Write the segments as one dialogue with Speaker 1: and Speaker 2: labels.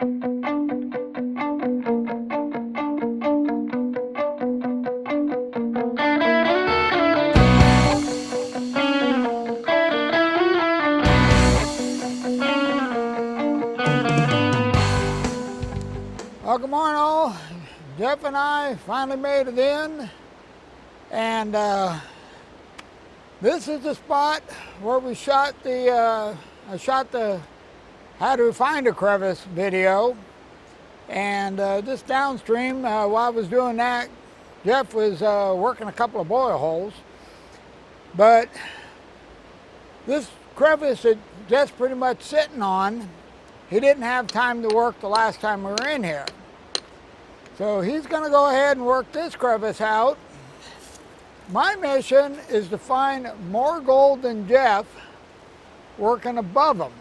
Speaker 1: Well, good morning all. Jeff and I finally made it in, and this is the spot where we shot the how to find a crevice video. And just downstream, while I was doing that, Jeff was working a couple of boil holes. But this crevice that Jeff's pretty much sitting on, he didn't have time to work the last time we were in here. So he's going to go ahead and work this crevice out. My mission is to find more gold than Jeff working above him.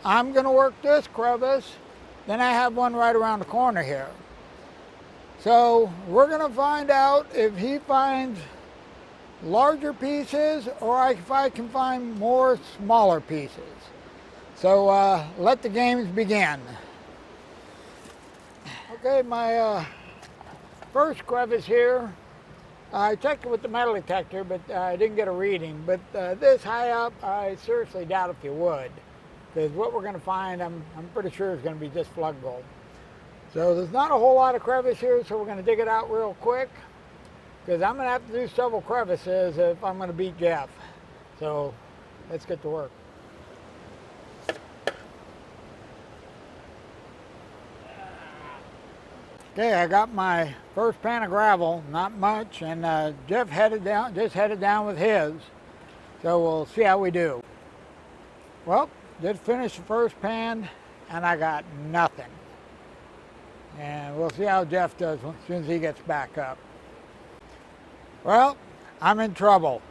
Speaker 1: I'm going to work this crevice, then I have one right around the corner here. So we're going to find out if he finds larger pieces or if I can find more smaller pieces. So let the games begin. Okay, my first crevice here, I checked it with the metal detector, but I didn't get a reading. But this high up, I seriously doubt if you would, because what we're going to find, I'm pretty sure is going to be just flood gold. So there's not a whole lot of crevice here, so we're going to dig it out real quick, because I'm going to have to do several crevices if I'm going to beat Jeff. So let's get to work. Okay, I got my first pan of gravel, not much, and Jeff just headed down with his. So we'll see how we do. Well, just finished the first pan, and I got nothing. And we'll see how Jeff does as soon as he gets back up. Well, I'm in trouble.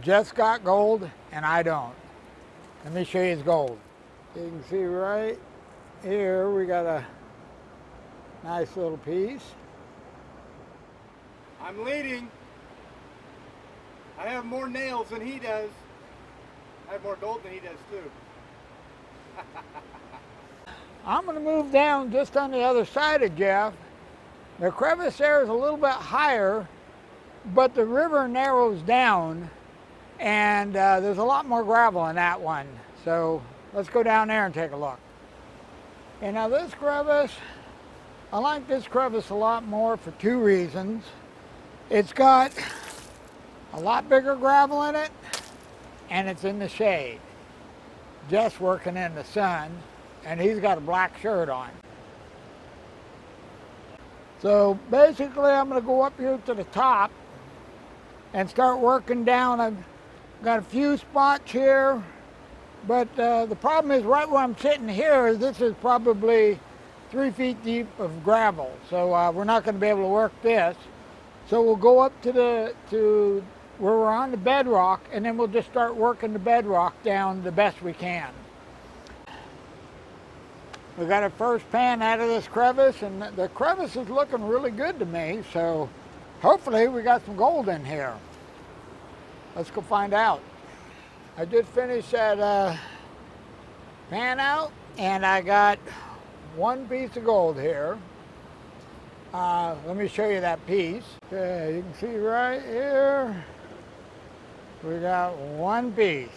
Speaker 1: Jeff's got gold, and I don't. Let me show you his gold. You can see right here, we got a nice little piece.
Speaker 2: I'm leading. I have more nails than he does. I have more gold than he does too.
Speaker 1: I'm going to move down just on the other side of Jeff. The crevice there is a little bit higher, but the river narrows down, and there's a lot more gravel in that one. So let's go down there and take a look. And now this crevice, I like this crevice a lot more for two reasons. It's got a lot bigger gravel in it, and it's in the shade. Jeff's working in the sun, and he's got a black shirt on. So basically I'm going to go up here to the top and start working down. I've got a few spots here, but the problem is right where I'm sitting here, this is probably 3 feet deep of gravel, so we're not going to be able to work this. So we'll go up to where we're on the bedrock, and then we'll just start working the bedrock down the best we can. We got our first pan out of this crevice, and the crevice is looking really good to me, so hopefully we got some gold in here. Let's go find out. I did finish that pan out, and I got one piece of gold here. Let me show you that piece. Okay, you can see right here, we got one piece.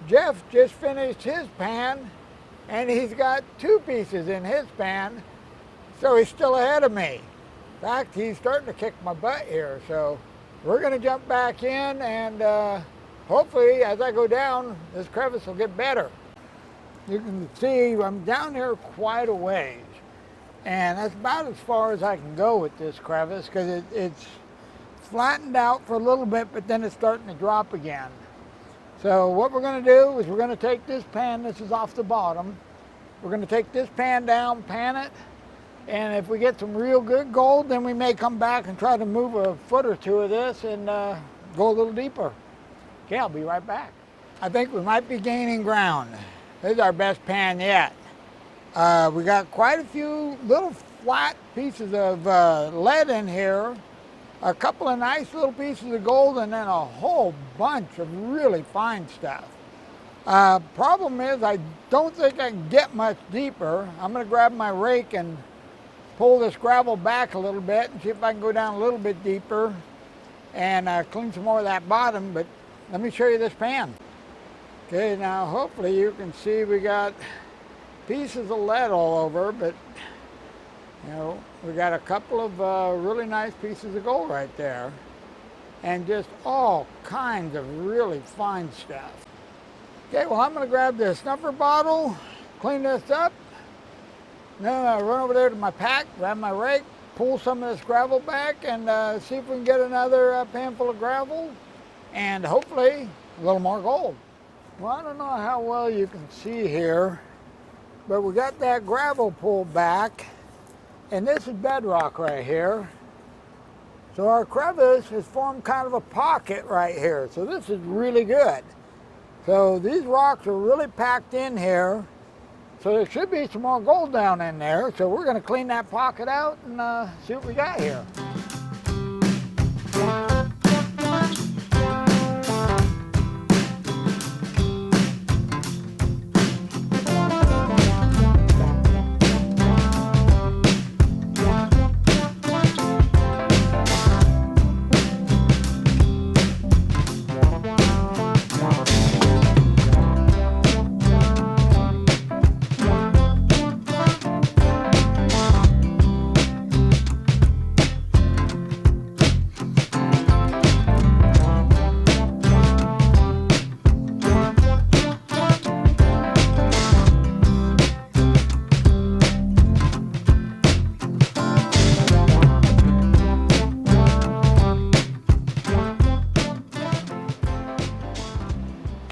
Speaker 1: Jeff just finished his pan, and he's got two pieces in his pan, so he's still ahead of me. In fact, he's starting to kick my butt here, so we're going to jump back in, and hopefully as I go down, this crevice will get better. You can see I'm down here quite a ways, and that's about as far as I can go with this crevice, because it's flattened out for a little bit, but then it's starting to drop again. So what we're going to do is we're going to take this pan, this is off the bottom, we're going to take this pan down, pan it, and if we get some real good gold, then we may come back and try to move a foot or two of this and go a little deeper. Okay, I'll be right back. I think we might be gaining ground. This is our best pan yet. We got quite a few little flat pieces of lead in here, a couple of nice little pieces of gold, and then a whole bunch of really fine stuff. Problem is, I don't think I can get much deeper. I'm going to grab my rake and pull this gravel back a little bit and see if I can go down a little bit deeper and clean some more of that bottom. But let me show you this pan. Okay, now hopefully you can see we got pieces of lead all over, but you know, we got a couple of really nice pieces of gold right there, and just all kinds of really fine stuff. Okay, well, I'm going to grab this snuffer bottle, clean this up, and then I'll run over there to my pack, grab my rake, pull some of this gravel back, and see if we can get another pan full of gravel, and hopefully a little more gold. Well, I don't know how well you can see here, but we got that gravel pulled back, and this is bedrock right here. So our crevice has formed kind of a pocket right here, so this is really good. So these rocks are really packed in here, so there should be some more gold down in there. So we're going to clean that pocket out and see what we got here.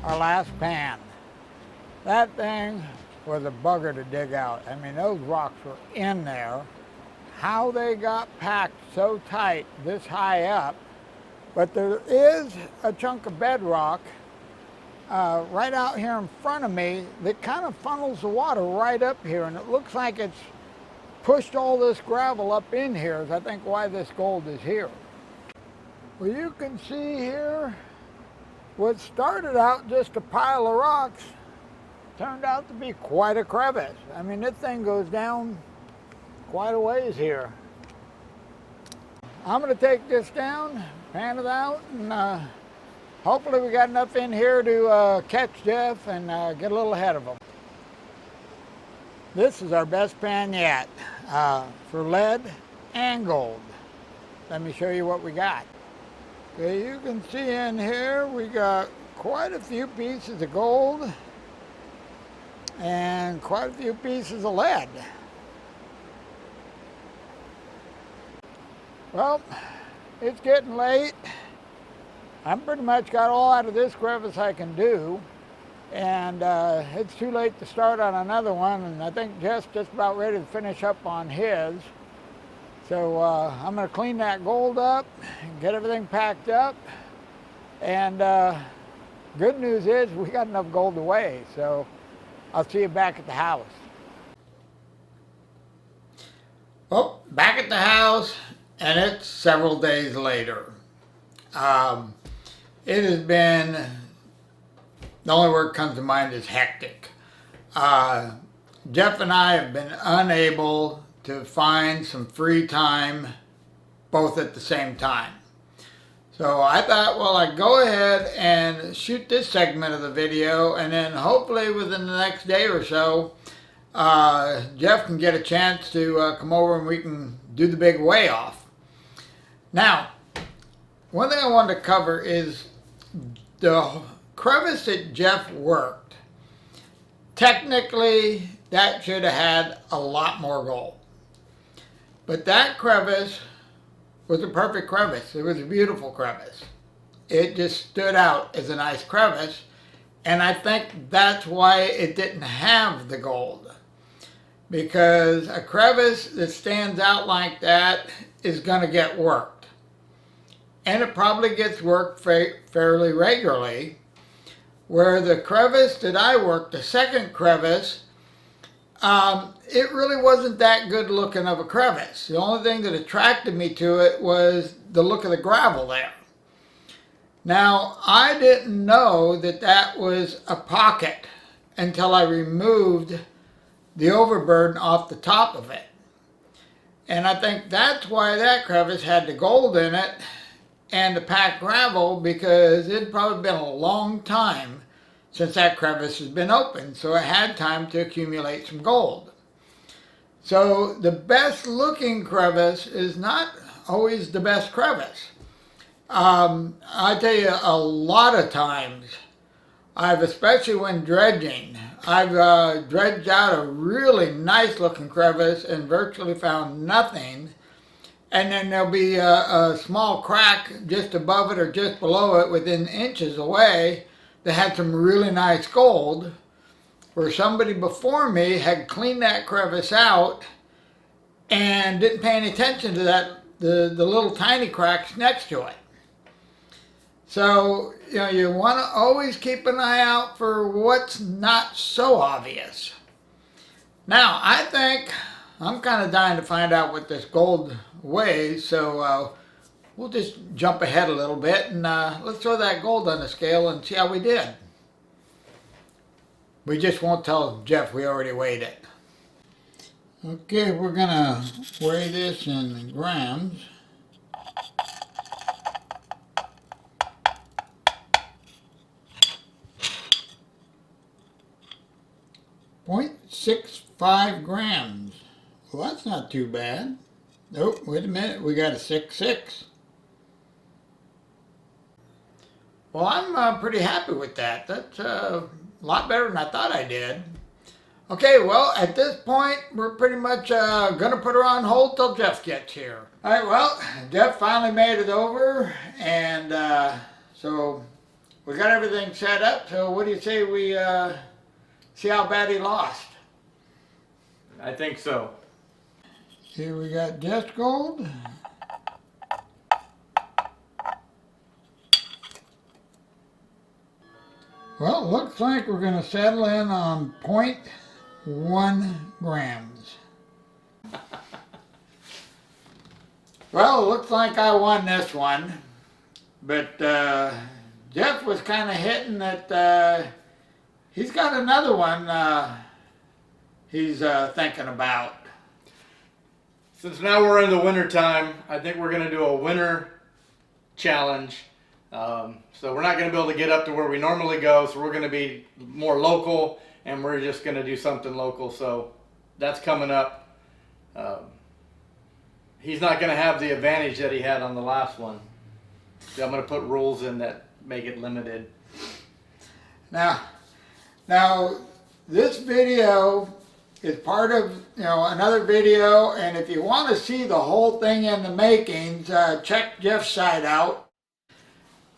Speaker 1: Our last pan. That thing was a bugger to dig out. I mean, those rocks were in there. How they got packed so tight this high up, but there is a chunk of bedrock right out here in front of me that kind of funnels the water right up here, and it looks like it's pushed all this gravel up in here, is I think why this gold is here. Well, you can see here, what started out just a pile of rocks turned out to be quite a crevice. I mean, this thing goes down quite a ways here. I'm going to take this down, pan it out, and hopefully we got enough in here to catch Jeff and get a little ahead of him. This is our best pan yet for lead and gold. Let me show you what we got. Okay, you can see in here we got quite a few pieces of gold and quite a few pieces of lead. Well, it's getting late. I'm pretty much got all out of this crevice I can do, and it's too late to start on another one, and I think Jeff's just about ready to finish up on his. So I'm going to clean that gold up, get everything packed up, and good news is we got enough gold to weigh, so I'll see you back at the house. Well, back at the house, and it's several days later. It has been, the only word that comes to mind is hectic. Jeff and I have been unable to find some free time both at the same time. So I thought, well, I'd go ahead and shoot this segment of the video, and then hopefully within the next day or so, Jeff can get a chance to come over and we can do the big weigh off. Now, one thing I wanted to cover is the crevice that Jeff worked. Technically, that should have had a lot more gold. But that crevice was a perfect crevice. It was a beautiful crevice. It just stood out as a nice crevice, and I think that's why it didn't have the gold. Because a crevice that stands out like that is going to get worked. And it probably gets worked fairly regularly. Where the crevice that I worked, the second crevice, it really wasn't that good looking of a crevice. The only thing that attracted me to it was the look of the gravel there. Now, I didn't know that that was a pocket until I removed the overburden off the top of it. And I think that's why that crevice had the gold in it and the packed gravel, because it'd probably been a long time since that crevice has been open, so it had time to accumulate some gold. So the best looking crevice is not always the best crevice. I tell you, a lot of times, especially when dredging, I've dredged out a really nice looking crevice and virtually found nothing. And then there'll be a small crack just above it or just below it within inches away that had some really nice gold, where somebody before me had cleaned that crevice out and didn't pay any attention to the little tiny cracks next to it. So, you want to always keep an eye out for what's not so obvious. Now, I think I'm kind of dying to find out what this gold weighs, so we'll just jump ahead a little bit and let's throw that gold on the scale and see how we did. We just won't tell Jeff we already weighed it. Okay, we're gonna weigh this in grams. .65 grams. Well, that's not too bad. Nope, wait a minute, we got a 6.6. Well, I'm pretty happy with that. That's a lot better than I thought I did. Okay, well, at this point, we're pretty much going to put her on hold till Jeff gets here. All right, well, Jeff finally made it over, and so we got everything set up. So what do you say we see how bad he lost?
Speaker 2: I think so.
Speaker 1: Here we got just gold. Well, it looks like we're going to settle in on 0.1 grams. Well, it looks like I won this one, but Jeff was kind of hitting that he's got another one he's thinking about.
Speaker 2: Since now we're in the winter time, I think we're going to do a winter challenge. So we're not going to be able to get up to where we normally go, so we're going to be more local, and we're just going to do something local. So that's coming up. He's not going to have the advantage that he had on the last one. So I'm going to put rules in that make it limited.
Speaker 1: Now this video is part of another video, and if you want to see the whole thing in the makings, check Jeff's side out.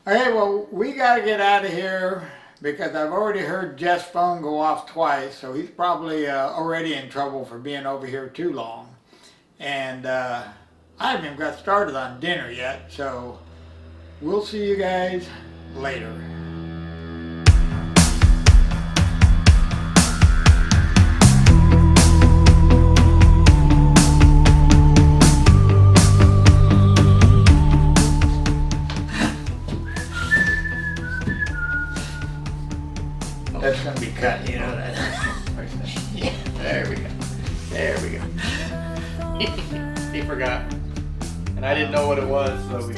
Speaker 1: Okay, well, we got to get out of here because I've already heard Jeff's phone go off twice, so he's probably already in trouble for being over here too long. And I haven't even got started on dinner yet, so we'll see you guys later. That's going to be cut, you know that. Yeah, there we go. There we go.
Speaker 2: He forgot. And I didn't know what it was, so we